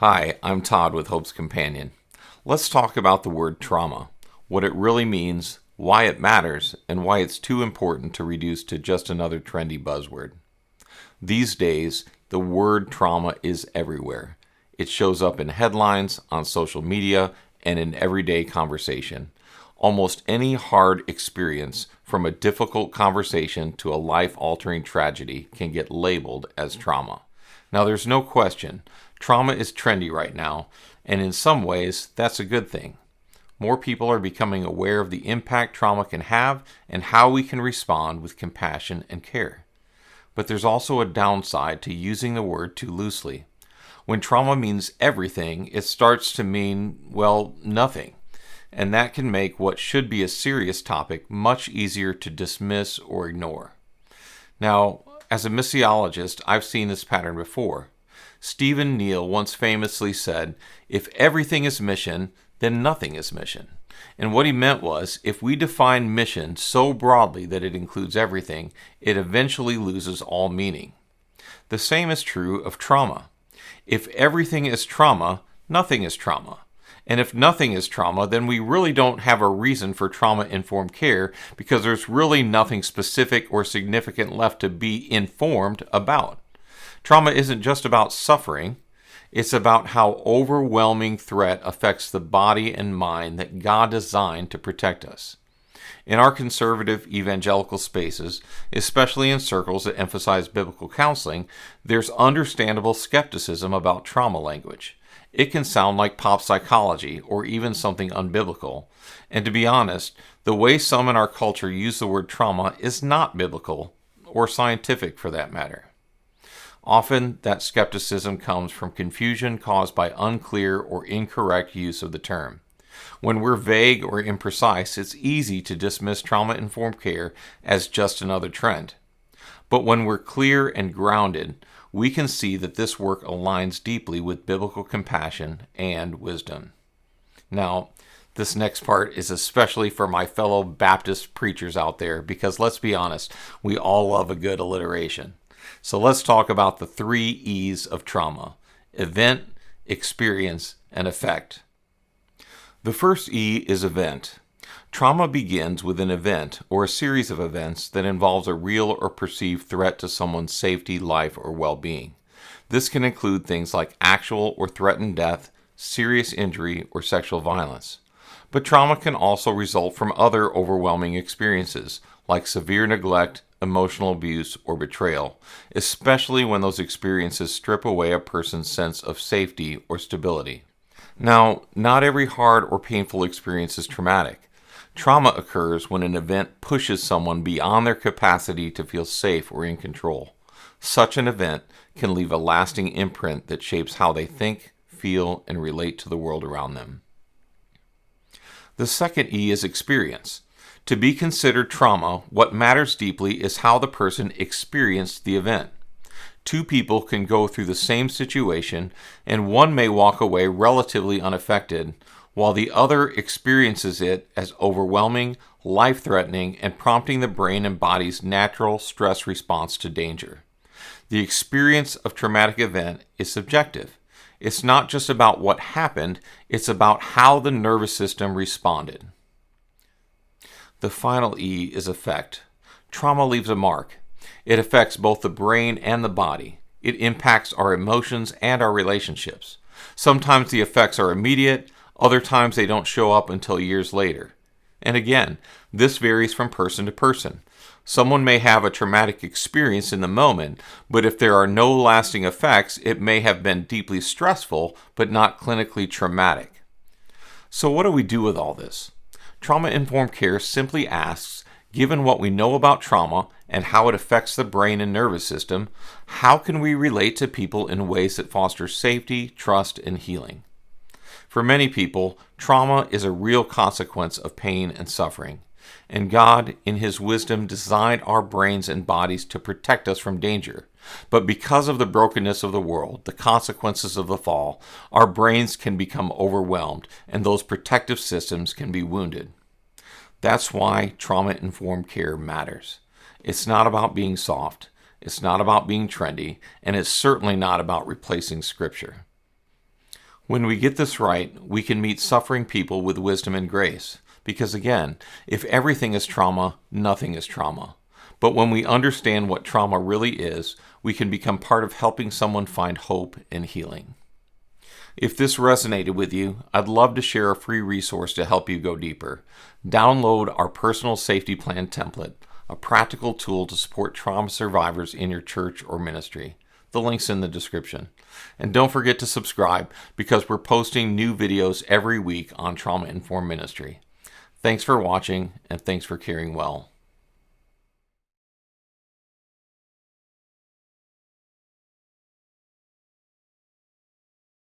Hi, I'm Todd with Hope's Companion. Let's talk about the word trauma, what it really means, why it matters, and why it's too important to reduce to just another trendy buzzword. These days, the word trauma is everywhere. It shows up in headlines, on social media, and in everyday conversation. Almost any hard experience, from a difficult conversation to a life-altering tragedy, can get labeled as trauma. Now, there's no question, trauma is trendy right now, and in some ways, that's a good thing. More people are becoming aware of the impact trauma can have and how we can respond with compassion and care. But there's also a downside to using the word too loosely. When trauma means everything, it starts to mean, well, nothing. And that can make what should be a serious topic much easier to dismiss or ignore. Now, as a missiologist, I've seen this pattern before. Stephen Neal once famously said, "If everything is mission, then nothing is mission." And what he meant was, if we define mission so broadly that it includes everything, it eventually loses all meaning. The same is true of trauma. If everything is trauma, nothing is trauma. And if nothing is trauma, then we really don't have a reason for trauma-informed care because there's really nothing specific or significant left to be informed about. Trauma isn't just about suffering. It's about how overwhelming threat affects the body and mind that God designed to protect us. In our conservative evangelical spaces, especially in circles that emphasize biblical counseling, there's understandable skepticism about trauma language. It can sound like pop psychology or even something unbiblical. And to be honest, the way some in our culture use the word trauma is not biblical or scientific for that matter. Often, that skepticism comes from confusion caused by unclear or incorrect use of the term. When we're vague or imprecise, it's easy to dismiss trauma-informed care as just another trend. But when we're clear and grounded, we can see that this work aligns deeply with biblical compassion and wisdom. Now, this next part is especially for my fellow Baptist preachers out there because let's be honest, we all love a good alliteration. So let's talk about the 3 E's of trauma: event, experience, and effect. The first E is event. Trauma begins with an event or a series of events that involves a real or perceived threat to someone's safety, life, or well-being. This can include things like actual or threatened death, serious injury, or sexual violence. But trauma can also result from other overwhelming experiences, like severe neglect, emotional abuse, or betrayal, especially when those experiences strip away a person's sense of safety or stability. Now, not every hard or painful experience is traumatic. Trauma occurs when an event pushes someone beyond their capacity to feel safe or in control. Such an event can leave a lasting imprint that shapes how they think, feel, and relate to the world around them. The second E is experience. To be considered trauma, what matters deeply is how the person experienced the event. 2 people can go through the same situation, and one may walk away relatively unaffected, while the other experiences it as overwhelming, life-threatening, and prompting the brain and body's natural stress response to danger. The experience of traumatic event is subjective. It's not just about what happened, it's about how the nervous system responded. The final E is effect. Trauma leaves a mark. It affects both the brain and the body. It impacts our emotions and our relationships. Sometimes the effects are immediate, other times they don't show up until years later. And again, this varies from person to person. Someone may have a traumatic experience in the moment, but if there are no lasting effects, it may have been deeply stressful, but not clinically traumatic. So what do we do with all this? Trauma-informed care simply asks, given what we know about trauma and how it affects the brain and nervous system, how can we relate to people in ways that foster safety, trust, and healing? For many people, trauma is a real consequence of pain and suffering. And God, in His wisdom, designed our brains and bodies to protect us from danger. But because of the brokenness of the world, the consequences of the fall, our brains can become overwhelmed, and those protective systems can be wounded. That's why trauma-informed care matters. It's not about being soft, it's not about being trendy, and it's certainly not about replacing Scripture. When we get this right, we can meet suffering people with wisdom and grace. Because again, if everything is trauma, nothing is trauma. But when we understand what trauma really is, we can become part of helping someone find hope and healing. If this resonated with you, I'd love to share a free resource to help you go deeper. Download our personal safety plan template, a practical tool to support trauma survivors in your church or ministry. The link's in the description. And don't forget to subscribe because we're posting new videos every week on trauma-informed ministry. Thanks for watching, and thanks for caring well.